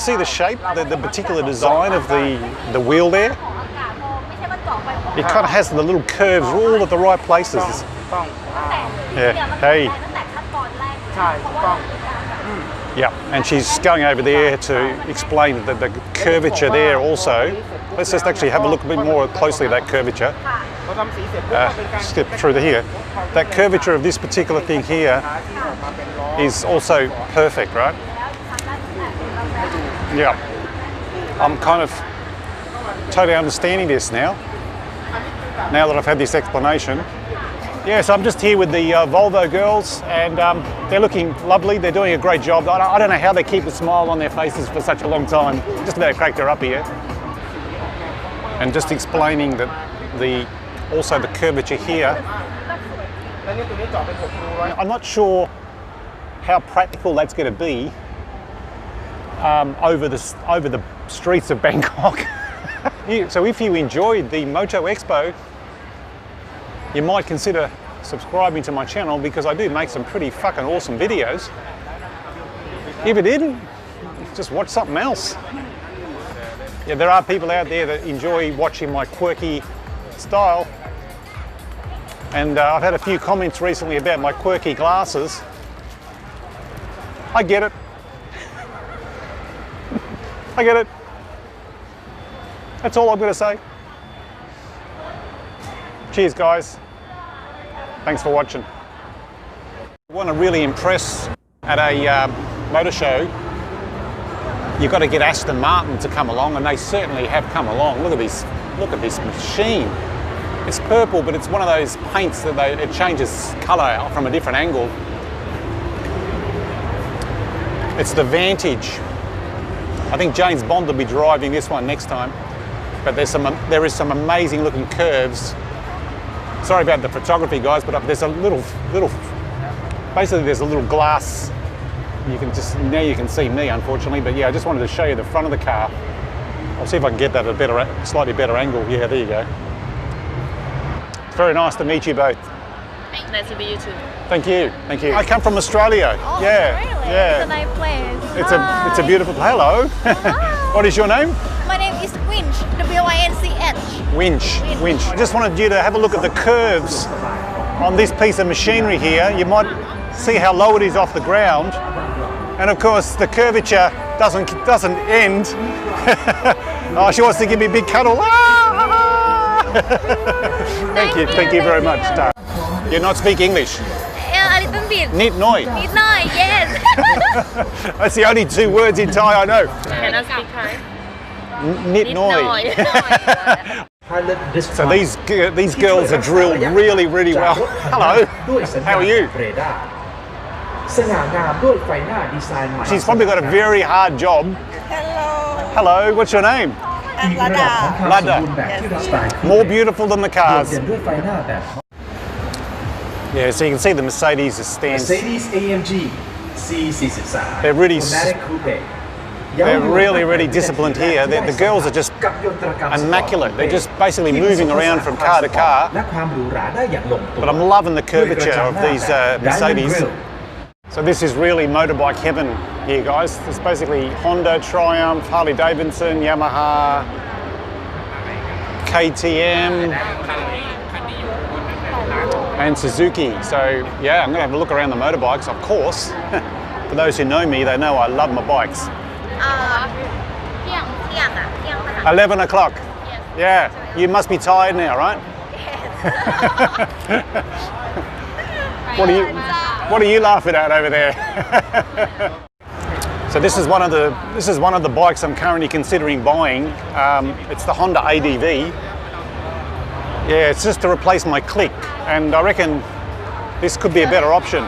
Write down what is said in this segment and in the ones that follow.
see the shape, the particular design of the wheel there? It kind of has the little curves all at the right places. Yeah, hey. Yeah, and she's going over there to explain the curvature there also. Let's just actually have a look a bit more closely at that curvature. Skip through here. That curvature of this particular thing here is also perfect, right? Yeah. I'm kind of totally understanding this now that I've had this explanation. Yeah, so I'm just here with the Volvo girls, and they're looking lovely. They're doing a great job. I don't know how they keep a smile on their faces for such a long time. Just about cracked her up here. And just explaining that also the curvature here. I'm not sure how practical that's going to be over the streets of Bangkok. So if you enjoyed the Moto Expo, you might consider subscribing to my channel, because I do make some pretty fucking awesome videos. If you didn't, just watch something else. Yeah, there are people out there that enjoy watching my quirky style. And I've had a few comments recently about my quirky glasses. I get it. I get it. That's all I'm going to say. Cheers, guys. Thanks for watching. If you want to really impress at a motor show, you've got to get Aston Martin to come along, and they certainly have come along. Look at this machine. It's purple, but it's one of those paints that it changes colour from a different angle. It's the Vantage. I think James Bond will be driving this one next time. But there is some amazing looking curves. Sorry about the photography, guys, but there's a basically there's a little glass. Now you can see me, unfortunately, but yeah, I just wanted to show you the front of the car. I'll see if I can get that at a slightly better angle. Yeah, there you go. It's very nice to meet you both. Nice to meet you too. Thank you, thank you. I come from Australia. Oh, yeah, really? yeah. It's a nice place. It's a beautiful. Hello. What is your name? My name is Winch. W-I-N-C-H. Winch. I just wanted you to have a look at the curves on this piece of machinery here. You might see how low it is off the ground, and of course the curvature doesn't end. Oh, she wants to give me a big cuddle. Thank you very much. You not speak English? Yeah, a little bit. Nit noi. Nit noi, yes. That's the only two words in Thai I know. Cannot speak Thai. Nit noi. So these girls are drilled really well. Hello. How are you? She's probably got a very hard job. Hello. Hello. What's your name? Lada. Lada. More beautiful than the cars. Yeah, so you can see the Mercedes stands. Mercedes-AMG C43. They're really disciplined here. The girls are just immaculate. They're just basically moving around from car to car. But I'm loving the curvature of these Mercedes. So this is really motorbike heaven here, guys. It's basically Honda, Triumph, Harley Davidson, Yamaha, KTM, and Suzuki. So yeah, I'm gonna have a look around the motorbikes, of course. For those who know me, they know I love my bikes. 11 o'clock. Yes. Yeah, you must be tired now, right? What are you laughing at over there? So this is one of the bikes I'm currently considering buying. It's the Honda ADV. Yeah, it's just to replace my Click, and I reckon this could be a better option.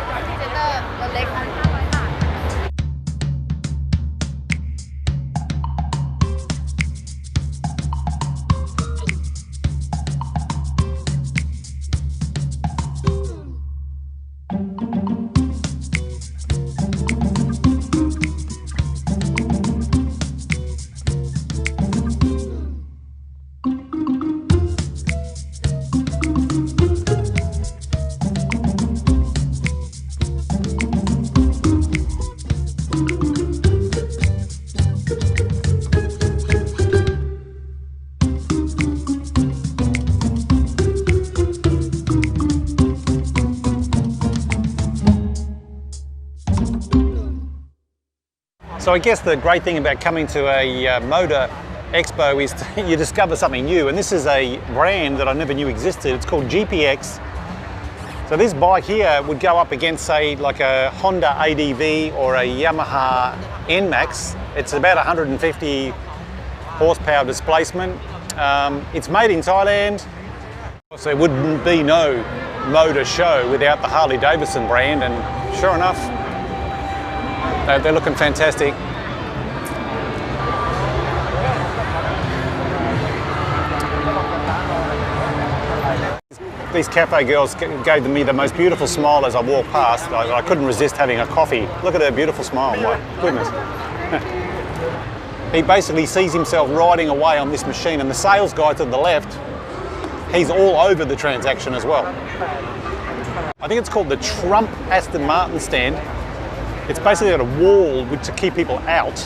So I guess the great thing about coming to a Motor Expo is you discover something new, and this is a brand that I never knew existed. It's called GPX. So this bike here would go up against, say, like a Honda ADV or a Yamaha NMAX. It's about 150 horsepower displacement. It's made in Thailand. So there wouldn't be no motor show without the Harley Davidson brand, and sure enough, they're looking fantastic. These cafe girls gave me the most beautiful smile as I walked past. I couldn't resist having a coffee. Look at her beautiful smile, my goodness. He basically sees himself riding away on this machine, and the sales guy to the left, he's all over the transaction as well. I think it's called the Trump Aston Martin stand. It's basically got a wall to keep people out.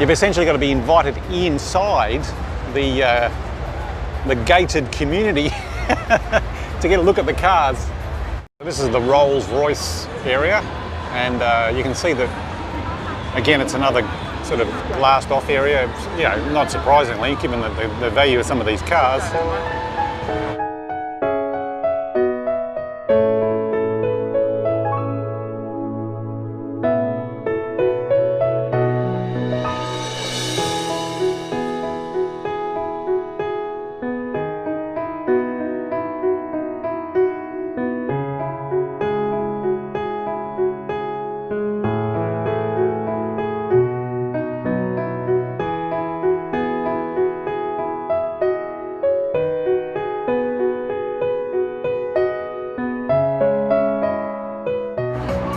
You've essentially got to be invited inside the gated community to get a look at the cars. This is the Rolls-Royce area, and you can see that, again, it's another sort of glassed off area, you know, not surprisingly, given the value of some of these cars.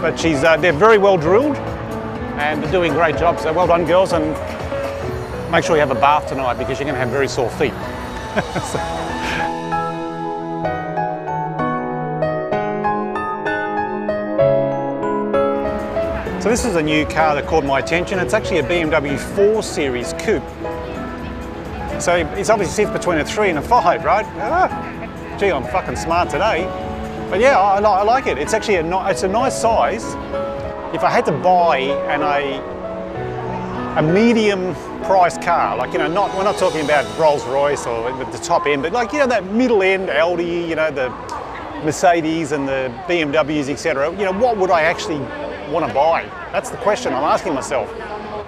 But they're very well drilled and they're doing a great job. So well done, girls, and make sure you have a bath tonight because you're going to have very sore feet. So this is a new car that caught my attention. It's actually a BMW 4 Series coupe. So it's obviously sits between a 3 and a 5, right? Ah, gee, I'm fucking smart today. But yeah, I like it. It's actually it's a nice size. If I had to buy a medium price car, like, you know, we're not talking about Rolls-Royce or the top end, but like, you know, that middle end Audi, you know, the Mercedes and the BMWs, etc. You know, what would I actually want to buy? That's the question I'm asking myself.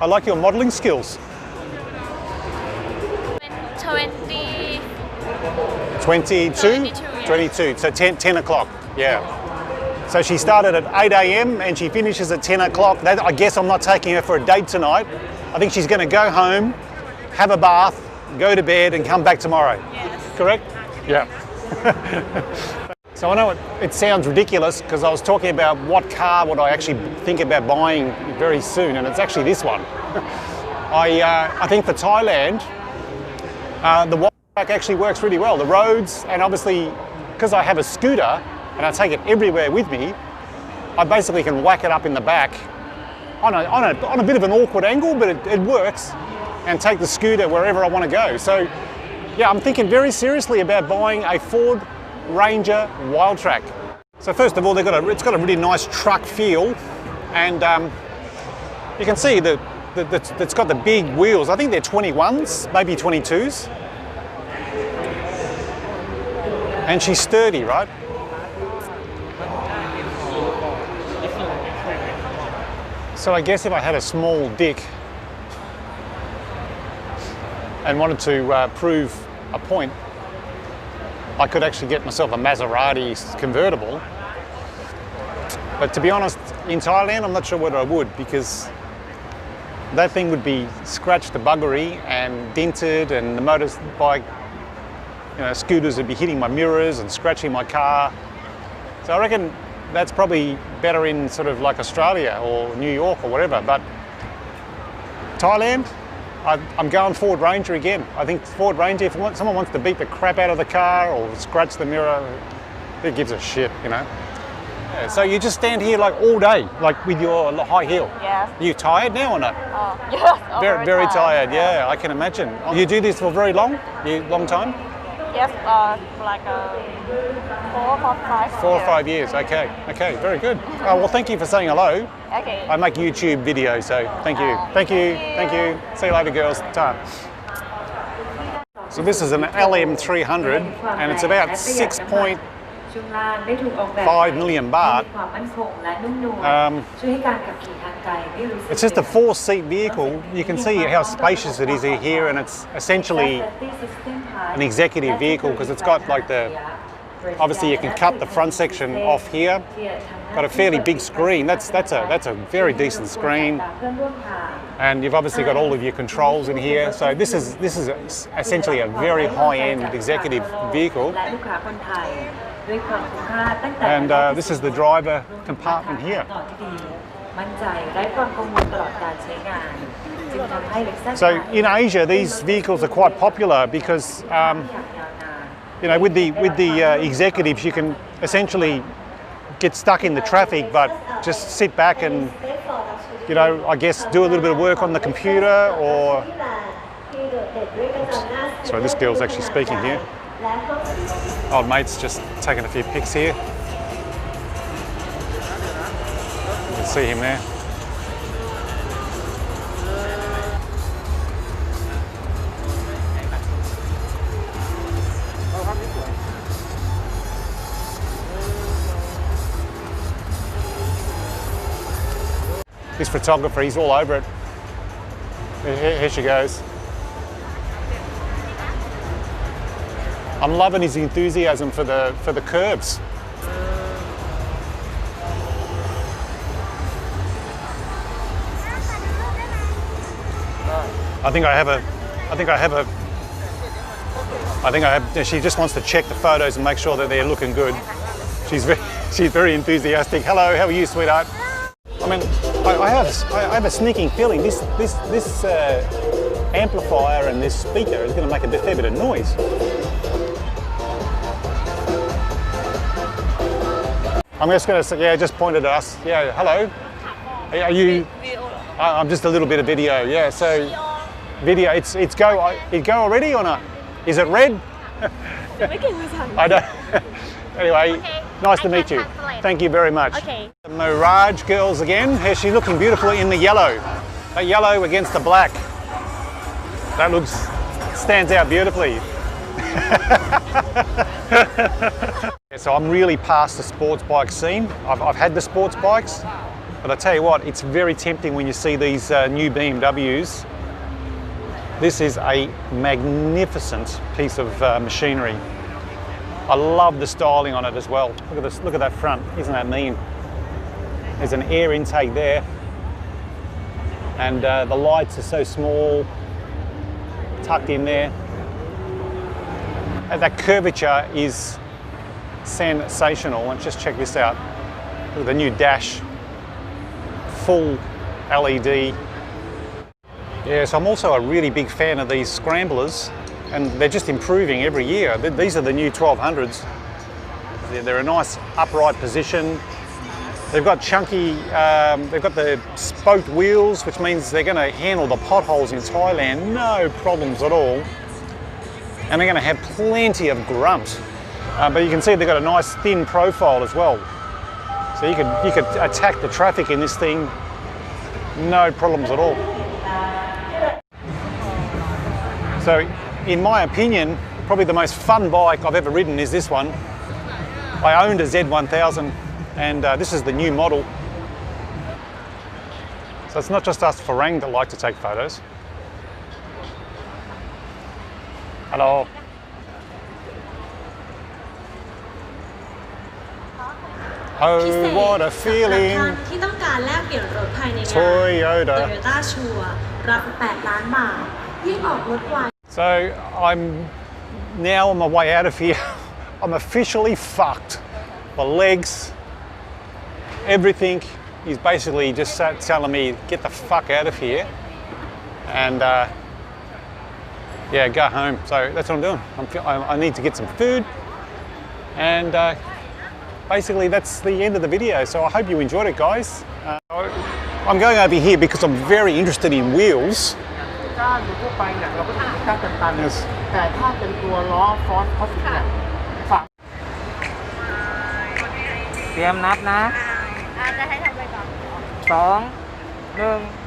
I like your modelling skills. 22, so 10 o'clock, yeah. So she started at 8 a.m. and she finishes at 10 o'clock. I guess I'm not taking her for a date tonight. I think she's going to go home, have a bath, go to bed and come back tomorrow. Yes. Correct? Yeah. So I know it sounds ridiculous because I was talking about what car would I actually think about buying very soon, and it's actually this one. I think for Thailand, the wide track actually works really well. The roads, and obviously because I have a scooter and I take it everywhere with me, I basically can whack it up in the back on a bit of an awkward angle, but it works, and take the scooter wherever I want to go. So yeah, I'm thinking very seriously about buying a Ford Ranger Wildtrak. So first of all, it's got a really nice truck feel, and you can see that it's got the big wheels. I think they're 21s, maybe 22s. And she's sturdy, right? So I guess if I had a small dick and wanted to prove a point, I could actually get myself a Maserati convertible. But to be honest, in Thailand, I'm not sure whether I would, because that thing would be scratched to buggery and dented, and the motorbike, you know, scooters would be hitting my mirrors and scratching my car. So I reckon that's probably better in sort of like Australia or New York or whatever. But Thailand, I'm going Ford Ranger again. I think Ford Ranger, if someone wants to beat the crap out of the car or scratch the mirror, who gives a shit, you know? Yeah, so you just stand here like all day, like with your high heel? Yeah. Are you tired now or not? Yes, very tired, yeah, I can imagine. You do this for very long? Long time? Yes, like 4 or 5. 4 or 5 years. Okay, okay, very good. Oh, well, thank you for saying hello. Okay. I make YouTube videos, so thank you. Thank you, thank you. See you later, girls. Ta. So this is an LM300 and it's about 6.5 million baht. It's just a 4-seat vehicle. You can see how spacious it is here, and it's essentially an executive vehicle because it's got like obviously you can cut the front section off here. Got a fairly big screen. That's a very decent screen, and you've obviously got all of your controls in here. So this is essentially a very high-end executive vehicle. And this is the driver compartment here. So in Asia, these vehicles are quite popular because you know, with the executives, you can essentially get stuck in the traffic, but just sit back and, you know, I guess do a little bit of work on the computer or... Oops. Sorry, this girl's actually speaking here. Old mate's just taking a few pics here. You can see him there. This photographer, he's all over it. Here she goes. I'm loving his enthusiasm for the curbs. She just wants to check the photos and make sure that they're looking good. She's very enthusiastic. Hello, how are you, sweetheart? I mean, I have a sneaking feeling this amplifier and this speaker is going to make a fair bit of noise. I'm just going to say, yeah, just pointed at us. Yeah, hello. Are you? I'm just a little bit of video. Yeah, so video. It's go already or not? Is it red? I don't. Anyway, okay. Nice to meet you. Thank you very much. Okay. The Mirage girls again. Here she's looking beautifully in the yellow. That yellow against the black. That stands out beautifully. So I'm really past the sports bike scene. I've had the sports bikes, but I tell you what, it's very tempting when you see these new BMWs. This is a magnificent piece of machinery. I love the styling on it as well. Look at this, look at that front, isn't that mean? There's an air intake there. And the lights are so small, tucked in there. And that curvature is sensational. And just check this out. Look at the new dash, full LED. Yeah, so I'm also a really big fan of these scramblers, and they're just improving every year. These are the new 1200s. They're a nice upright position. They've got chunky, they've got the spoked wheels, which means they're going to handle the potholes in Thailand, no problems at all. And they're going to have plenty of grunt. But you can see they've got a nice thin profile as well. So you could attack the traffic in this thing, no problems at all. So in my opinion, probably the most fun bike I've ever ridden is this one. I owned a Z1000 and this is the new model. So it's not just us Farang that like to take photos. Hello. Oh, what a feeling. Toyota. So I'm now on my way out of here. I'm officially fucked. My legs, everything is basically just telling me get the fuck out of here and yeah, go home. So that's what I'm doing. I need to get some food and basically that's the end of the video. So I hope you enjoyed it, guys. I'm going over here because I'm very interested in wheels. ก้านหรือทั่วไปเนี่ยเราก็จะมีก้านตัน Yes. ๆแต่ถ้าเป็นตัวล้อฟอสคอสเนี่ยฝาก เตรียมนับนะ จะให้ทำอะไรก่อน 2 1